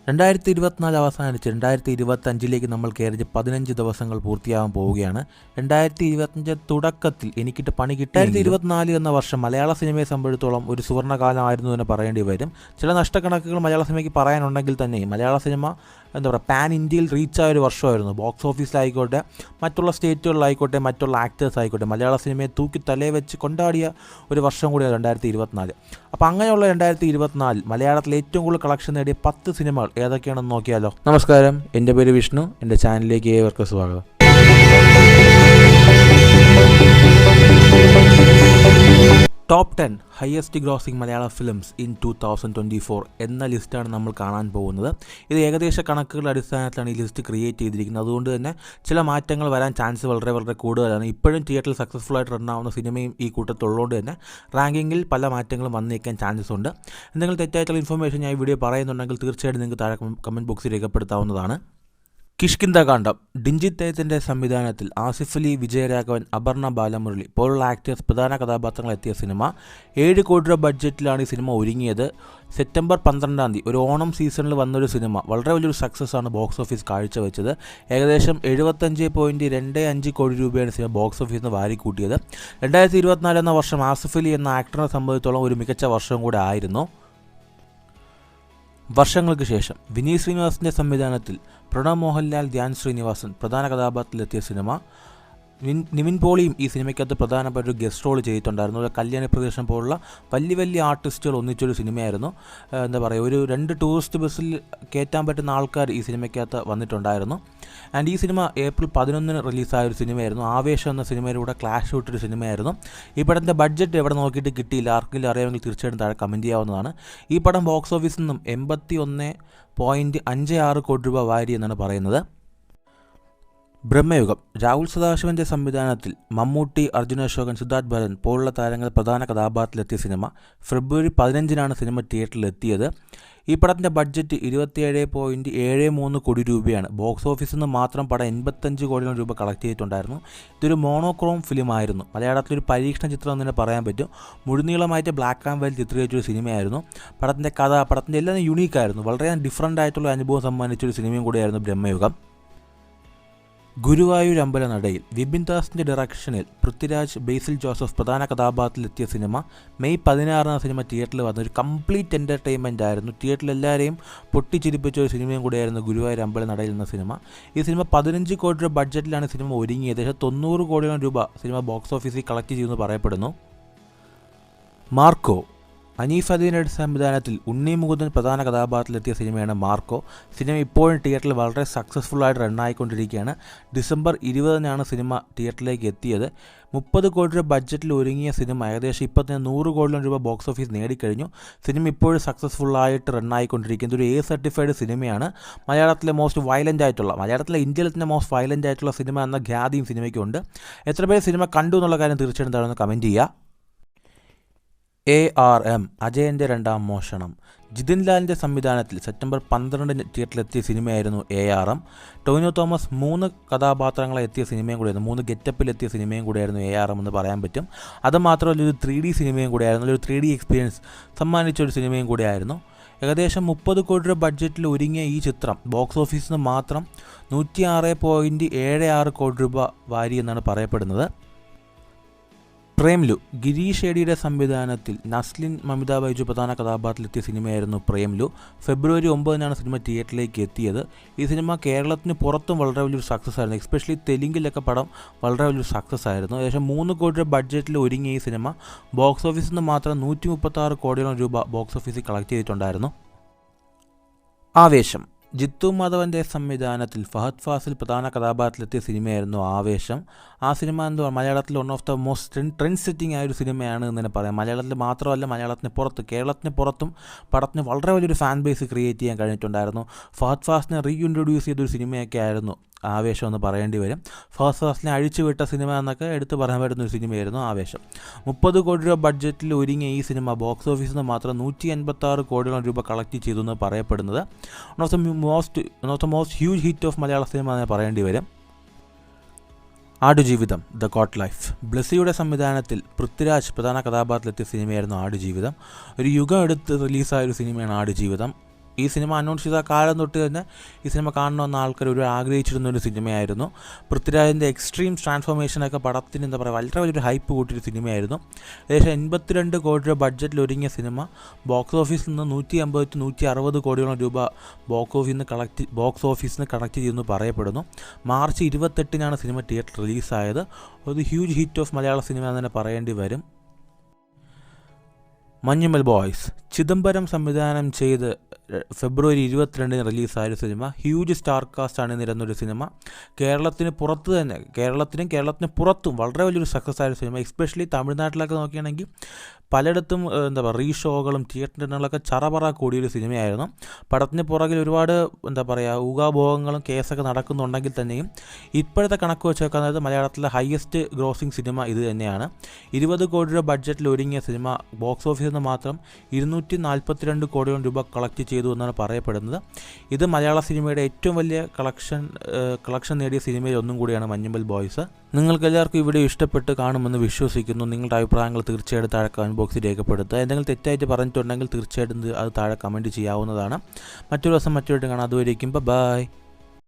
2024 അവസാനിച്ച് 2025 നമ്മൾ കയറി 15 ദിവസങ്ങൾ പൂർത്തിയാകാൻ പോവുകയാണ്. 2025 തുടക്കത്തിൽ എനിക്കിട്ട് പണി കിട്ടി. 2024 എന്ന വർഷം മലയാള സിനിമയെ സംബന്ധിച്ചിടത്തോളം ഒരു സുവർണ്ണകാലമായിരുന്നു എന്ന് പറയേണ്ടി വരും. ചില നഷ്ടക്കണക്കുകൾ മലയാള സിനിമയ്ക്ക് പറയാനുണ്ടെങ്കിൽ തന്നെ മലയാള സിനിമ പാൻ ഇന്ത്യയിൽ റീച്ചായ ഒരു വർഷമായിരുന്നു. ബോക്സ് ഓഫീസിലായിക്കോട്ടെ, മറ്റുള്ള സ്റ്റേറ്റുകളിലായിക്കോട്ടെ, മറ്റുള്ള ആക്ടേഴ്സ് ആയിക്കോട്ടെ, മലയാള സിനിമയെ തൂക്കി തലയെ വെച്ച് കൊണ്ടാടിയ ഒരു വർഷം കൂടിയാണ് 2024. അപ്പോൾ അങ്ങനെയുള്ള 2024 മലയാളത്തിൽ ഏറ്റവും കൂടുതൽ കളക്ഷൻ നേടിയ 10 സിനിമകൾ ഏതൊക്കെയാണെന്ന് നോക്കിയാലോ. നമസ്കാരം, എൻ്റെ പേര് വിഷ്ണു. എൻ്റെ ചാനലിലേക്ക് ഏവർക്കും സ്വാഗതം. Top 10 highest grossing Malayala films in 2024 എന്ന ലിസ്റ്റാണ് നമ്മൾ കാണാൻ പോകുന്നത്. ഇത് ഏകദേശ കണക്കുകളുടെ അടിസ്ഥാനത്തിലാണ് ഈ ലിസ്റ്റ് ക്രിയേറ്റ് ചെയ്തിരിക്കുന്നത്. അതുകൊണ്ട് തന്നെ ചില മാറ്റങ്ങൾ വരാൻ ചാൻസ് വളരെ വളരെ കൂടുതലാണ്. ഇപ്പോഴും തിയേറ്ററിൽ സക്സസ്ഫുൾ ആയിട്ട് റണ്ണാവുന്ന സിനിമയും ഈ കൂട്ടത്തുള്ളതുകൊണ്ട് തന്നെ റാങ്കിങ്ങിൽ പല മാറ്റങ്ങളും വന്നേക്കാൻ ചാൻസസ് ഉണ്ട്. എന്തെങ്കിലും തെറ്റായിട്ടുള്ള ഇൻഫർമേഷൻ ഞാൻ ഈ വീഡിയോ പറയുന്നുണ്ടെങ്കിൽ തീർച്ചയായിട്ടും നിങ്ങൾക്ക് താഴെ കമൻറ്റ് ബോക്സിൽ രേഖപ്പെടുത്താവുന്നതാണ്. കിഷ്കിന്ധാകാന്ഡം ഡിഞ്ചിത് തേജൻ്റെ സംവിധാനത്തിൽ ആസിഫ് അലി, വിജയരാഘവൻ, അപർണ ബാലമുരളി പോലുള്ള ആക്ടേഴ്സ് പ്രധാന കഥാപാത്രങ്ങളെത്തിയ സിനിമ 7 കോടി രൂപ ബഡ്ജറ്റിലാണ് ഈ സിനിമ ഒരുങ്ങിയത്. സെപ്റ്റംബർ 12 ഒരു ഓണം സീസണിൽ വന്നൊരു സിനിമ വളരെ വലിയൊരു സക്സസ് ആണ് ബോക്സ് ഓഫീസ് കാഴ്ചവെച്ചത്. ഏകദേശം 75.25 കോടി രൂപയാണ് സിനിമ ബോക്സ് ഓഫീസിൽ നിന്ന് വാരിക്കൂട്ടിയത്. 2024 എന്ന വർഷം ആസിഫ് അലി എന്ന ആക്ടറിനെ സംബന്ധിച്ചിടത്തോളം ഒരു മികച്ച വർഷവും കൂടെ ആയിരുന്നു. വർഷങ്ങൾക്ക് ശേഷം വിനീത് ശ്രീനിവാസൻ്റെ സംവിധാനത്തിൽ പ്രണവ് മോഹൻലാൽ, ധ്യാൻ ശ്രീനിവാസൻ പ്രധാന കഥാപാത്രത്തിലെത്തിയ സിനിമ. നിവിൻ പോളിയും ഈ സിനിമയ്ക്കകത്ത് പ്രധാനപ്പെട്ട ഒരു ഗസ്റ്റ് റോൾ ചെയ്തിട്ടുണ്ടായിരുന്നു. ഒരു കല്യാണ പ്രദേശം പോലുള്ള വലിയ ആർട്ടിസ്റ്റുകൾ ഒന്നിച്ചൊരു സിനിമയായിരുന്നു. ഒരു 2 ടൂറിസ്റ്റ് ബസ്സിൽ കയറ്റാൻ പറ്റുന്ന ആൾക്കാർ ഈ സിനിമയ്ക്കകത്ത് വന്നിട്ടുണ്ടായിരുന്നു. ആൻഡ് ഈ സിനിമ ഏപ്രിൽ 11 റിലീസായ ഒരു സിനിമയായിരുന്നു. ആവേശം എന്ന സിനിമയിലൂടെ ക്ലാഷ് വിട്ടൊരു സിനിമയായിരുന്നു. ഈ പടത്തിൻ്റെ ബഡ്ജറ്റ് എവിടെ നോക്കിയിട്ട് കിട്ടിയില്ല. ആർക്കെങ്കിലും അറിയാമെങ്കിൽ തീർച്ചയായിട്ടും താഴെ കമൻറ്റ് ചെയ്യാവുന്നതാണ്. ഈ പടം ബോക്സ് ഓഫീസിൽ നിന്നും 81.56 കോടി രൂപ വാരി എന്നാണ് പറയുന്നത്. ബ്രഹ്മയുഗം രാഹുൽ സദാശിവൻ്റെ സംവിധാനത്തിൽ മമ്മൂട്ടി, അർജുൻ അശോകൻ, സിദ്ധാർത്ഥ് ഭരതൻ പോലുള്ള താരങ്ങൾ പ്രധാന കഥാപാത്രത്തിലെത്തിയ സിനിമ. ഫെബ്രുവരി 15 സിനിമ തിയേറ്ററിലെത്തിയത്. ഈ പടത്തിൻ്റെ ബഡ്ജറ്റ് 27.73 കോടി രൂപയാണ്. ബോക്സ് ഓഫീസിൽ നിന്ന് മാത്രം പടം 85 കോടിയോളം രൂപ കളക്ട് ചെയ്തിട്ടുണ്ടായിരുന്നു. ഇതൊരു മോണോക്രോം ഫിലിമായിരുന്നു. മലയാളത്തിലൊരു പരീക്ഷണ ചിത്രം എന്ന് തന്നെ പറയാൻ പറ്റും. മുഴുനീളമായിട്ട് ബ്ലാക്ക് ആൻഡ് വൈറ്റ് ചിത്രീകരിച്ചൊരു സിനിമയായിരുന്നു. പടത്തിൻ്റെ കഥ, പടത്തിൻ്റെ എല്ലാം യുണീക്കായിരുന്നു. വളരെ ഡിഫറൻ്റ് ആയിട്ടുള്ള അനുഭവം സമ്മാനിച്ചൊരു സിനിമയും കൂടിയായിരുന്നു ബ്രഹ്മയുഗം. ഗുരുവായൂർ അമ്പലനടയിൽ വിപിൻ ദാസിൻ്റെ ഡയറക്ഷനിൽ പൃഥ്വിരാജ്, ബേസിൽ ജോസഫ് പ്രധാന കഥാപാത്രത്തിലെത്തിയ സിനിമ. മെയ് 16 സിനിമ തിയേറ്ററിൽ വന്ന ഒരു കംപ്ലീറ്റ് എൻ്റർടൈൻമെൻ്റ് ആയിരുന്നു. തിയേറ്ററിൽ എല്ലാവരെയും പൊട്ടിച്ചിരിപ്പിച്ച ഒരു സിനിമയും കൂടിയായിരുന്നു ഗുരുവായൂർ അമ്പലനടയിൽ എന്ന സിനിമ. ഈ സിനിമ 15 കോടി രൂപ ബഡ്ജറ്റിലാണ് സിനിമ ഒരുങ്ങിയത്. 90 കോടിയോളം രൂപ സിനിമ ബോക്സ് ഓഫീസിൽ കളക്ട് ചെയ്യുമെന്ന് പറയപ്പെടുന്നു. മാർക്കോ അനീഫ് അദീനയുടെ സംവിധാനത്തിൽ ഉണ്ണി മുകുന്ദൻ പ്രധാന കഥാപാത്രത്തിലെത്തിയ സിനിമയാണ് മാർക്കോ. സിനിമ ഇപ്പോഴും തിയേറ്ററിൽ വളരെ സക്സസ്ഫുള്ളായിട്ട് റണ്ണായിക്കൊണ്ടിരിക്കുകയാണ്. ഡിസംബർ 20 സിനിമ തിയേറ്ററിലേക്ക് എത്തിയത്. 30 കോടി രൂപ ബഡ്ജറ്റിൽ ഒരുങ്ങിയ സിനിമ ഏകദേശം 100 കോടിയോളം രൂപ ബോക്സ് ഓഫീസ് നേടിക്കഴിഞ്ഞു. സിനിമ ഇപ്പോഴും സക്സസ്ഫുള്ളായിട്ട് റണ്ണായിക്കൊണ്ടിരിക്കുന്നത്. ഒരു സർട്ടിഫൈഡ് സിനിമയാണ്. മലയാളത്തിലെ ഇന്ത്യയിലെ തന്നെ മോസ്റ്റ് വയലൻ്റ് ആയിട്ടുള്ള സിനിമ എന്ന ഖ്യാതിയും സിനിമയ്ക്കുണ്ട്. എത്ര പേര് സിനിമ കണ്ടു എന്നുള്ള കാര്യം തീർച്ചയായിട്ടും താഴെ കമൻറ്റ് ചെയ്യുക. ARM അജയൻ്റെ രണ്ടാം മോഷണം ജിതിൻ ലാലിൻ്റെ സംവിധാനത്തിൽ സെപ്റ്റംബർ 12 തിയേറ്ററിലെത്തിയ സിനിമയായിരുന്നു ARM. ടോവിനോ തോമസ് 3 കഥാപാത്രങ്ങളെ എത്തിയ സിനിമയും കൂടിയായിരുന്നു. 3 ഗെറ്റപ്പിലെത്തിയ സിനിമയും കൂടിയായിരുന്നു ARM എന്ന് പറയാൻ പറ്റും. അതുമാത്രമല്ല ഒരു 3D സിനിമയും കൂടിയായിരുന്നു. ഒരു 3D എക്സ്പീരിയൻസ് സമ്മാനിച്ചൊരു സിനിമയും കൂടിയായിരുന്നു. ഏകദേശം 30 കോടി രൂപ ബഡ്ജറ്റിൽ ഒരുങ്ങിയ ഈ ചിത്രം ബോക്സ് ഓഫീസിൽ നിന്ന് മാത്രം 106.76 കോടി രൂപ വാരി എന്നാണ് പറയപ്പെടുന്നത്. പ്രേംലു ഗിരീഷ് ഏടിയുടെ സംവിധാനത്തിൽ നസ്ലിൻ, മമിത ബൈജു പ്രധാന കഥാപാത്രത്തിലെത്തിയ സിനിമയായിരുന്നു പ്രേംലു. ഫെബ്രുവരി 9 സിനിമ തിയേറ്ററിലേക്ക് എത്തിയത്. ഈ സിനിമ കേരളത്തിന് പുറത്തും വളരെ വലിയൊരു സക്സസ് ആയിരുന്നു. എസ്പെഷ്യലി തെലുങ്കിലൊക്കെ പടം വളരെ വലിയൊരു സക്സസ് ആയിരുന്നു. ഏകദേശം 3 കോടി രൂപ ബഡ്ജറ്റിൽ ഒരുങ്ങിയ ഈ സിനിമ ബോക്സ് ഓഫീസിൽ നിന്ന് മാത്രം 136 കോടിയോളം രൂപ ബോക്സ് ഓഫീസിൽ കളക്ട് ചെയ്തിട്ടുണ്ടായിരുന്നു. ആവേശം ജിത്തു മാധവൻ്റെ സംവിധാനത്തിൽ ഫഹദ് ഫാസിൽ പ്രധാന കഥാപാത്രത്തിലെത്തിയ സിനിമയായിരുന്നു ആവേശം. ആ സിനിമ മലയാളത്തിൽ one of the most trend setting ആയൊരു സിനിമയാണ് എന്ന് തന്നെ പറയാം. മലയാളത്തിൽ മാത്രമല്ല, കേരളത്തിന് പുറത്തും പടത്തിന് വളരെ വലിയൊരു ഫാൻ ബേസ് ക്രിയേറ്റ് ചെയ്യാൻ കഴിഞ്ഞിട്ടുണ്ടായിരുന്നു. ഫഹദ് ഫാസിനെ റീഇൻട്രൊഡ്യൂസ് ചെയ്തൊരു സിനിമയൊക്കെ ആയിരുന്നു ആവേശം എന്ന് പറയേണ്ടി വരും. ഫഹദ് ഫാസിനെ അഴിച്ചുവിട്ട സിനിമ എന്നൊക്കെ എടുത്ത് പറയാൻ പറ്റുന്നൊരു സിനിമയായിരുന്നു ആവേശം. 30 കോടി രൂപ ബഡ്ജറ്റിൽ ഒരുങ്ങിയ ഈ സിനിമ ബോക്സ് ഓഫീസിൽ നിന്ന് മാത്രം 186 കോടിയോളം രൂപ കളക്ട് ചെയ്തു എന്ന് പറയപ്പെടുന്നത്. One of the most huge hit of Malayala cinema എന്ന് പറയേണ്ടി വരും. ആടുജീവിതം ദ ഗോട്ട് ലൈഫ് ബ്ലെസ്സിയുടെ സംവിധാനത്തിൽ പൃഥ്വിരാജ് പ്രധാന കഥാപാത്രത്തിലെത്തിയ സിനിമയായിരുന്നു ആടുജീവിതം. ഒരു യുഗം എടുത്ത് റിലീസായൊരു സിനിമയാണ് ആടുജീവിതം. ഈ സിനിമ അനൗൺസ് ചെയ്ത കാലം തൊട്ട് തന്നെ ഈ സിനിമ കാണണമെന്ന ആൾക്കാർ ആഗ്രഹിച്ചിരുന്ന ഒരു സിനിമയായിരുന്നു. പൃഥ്വിരാജിൻ്റെ എക്സ്ട്രീം ട്രാൻസ്ഫോർമേഷനൊക്കെ പടത്തിന് എന്താ പറയുക വളരെ വലിയൊരു ഹൈപ്പ് കൂട്ടിയൊരു സിനിമയായിരുന്നു. ഏകദേശം 82 കോടി രൂപ ബഡ്ജറ്റിൽ ഒരുങ്ങിയ സിനിമ ബോക്സ് ഓഫീസിൽ നിന്ന് 150-160 കോടിയോളം രൂപ ബോക്സ് ഓഫീസിൽ നിന്ന് കളക്ട് ചെയ്യുമെന്ന് പറയപ്പെടുന്നു. മാർച്ച് 28-നാണ് സിനിമ തിയേറ്റർ റിലീസായത്. ഒരു huge hit of Malayala cinema എന്ന് തന്നെ പറയേണ്ടി വരും. മഞ്ഞുമൽ ബോയ്സ് ചിദംബരം സംവിധാനം ചെയ്ത് ഫെബ്രുവരി 22-ന് റിലീസായൊരു സിനിമ. ഹ്യൂജ് സ്റ്റാർ കാസ്റ്റാണ് നിരന്നൊരു സിനിമ. കേരളത്തിന് പുറത്തും വളരെ വലിയൊരു സക്സസ് ആയൊരു സിനിമ. എസ്പെഷ്യലി തമിഴ്നാട്ടിലൊക്കെ നോക്കുകയാണെങ്കിൽ പലയിടത്തും എന്താ പറയുക റീഷോകളും തിയേറ്ററുകളൊക്കെ ചറപറ കൂടിയൊരു സിനിമയായിരുന്നു. പടത്തിന് പുറകിൽ ഒരുപാട് എന്താ പറയുക ഊഹാഭോഗങ്ങളും കേസൊക്കെ നടക്കുന്നുണ്ടെങ്കിൽ തന്നെയും ഇപ്പോഴത്തെ കണക്ക് വെച്ച് നോക്കുന്നത് മലയാളത്തിലെ ഹയസ്റ്റ് ഗ്രോസിംഗ് സിനിമ ഇത് തന്നെയാണ്. 20 കോടി രൂപ ബഡ്ജറ്റിൽ ഒരുങ്ങിയ സിനിമ ബോക്സ് ഓഫീസിൽ നിന്ന് മാത്രം 242 കോടിയോളം രൂപ കളക്ട് ചെയ്തു എന്നാണ് പറയപ്പെടുന്നത്. ഇത് മലയാള സിനിമയുടെ ഏറ്റവും വലിയ കളക്ഷൻ നേടിയ സിനിമയിൽ ഒന്നും കൂടിയാണ് മഞ്ഞുമൽ ബോയ്സ്. നിങ്ങൾക്ക് എല്ലാവർക്കും ഈ വീഡിയോ ഇഷ്ടപ്പെട്ട് കാണുമെന്ന് വിശ്വസിക്കുന്നു. നിങ്ങളുടെ അഭിപ്രായങ്ങൾ തീർച്ചയായിട്ടും താഴെ കമൻറ്റ് ബോക്സിൽ രേഖപ്പെടുത്തുക. എന്തെങ്കിലും തെറ്റായിട്ട് പറഞ്ഞിട്ടുണ്ടെങ്കിൽ തീർച്ചയായിട്ടും അത് താഴെ കമൻറ്റ് ചെയ്യാവുന്നതാണ്. മറ്റൊരു ദിവസം മറ്റൊരു കാണാം. അതുവരേക്കും ബൈ.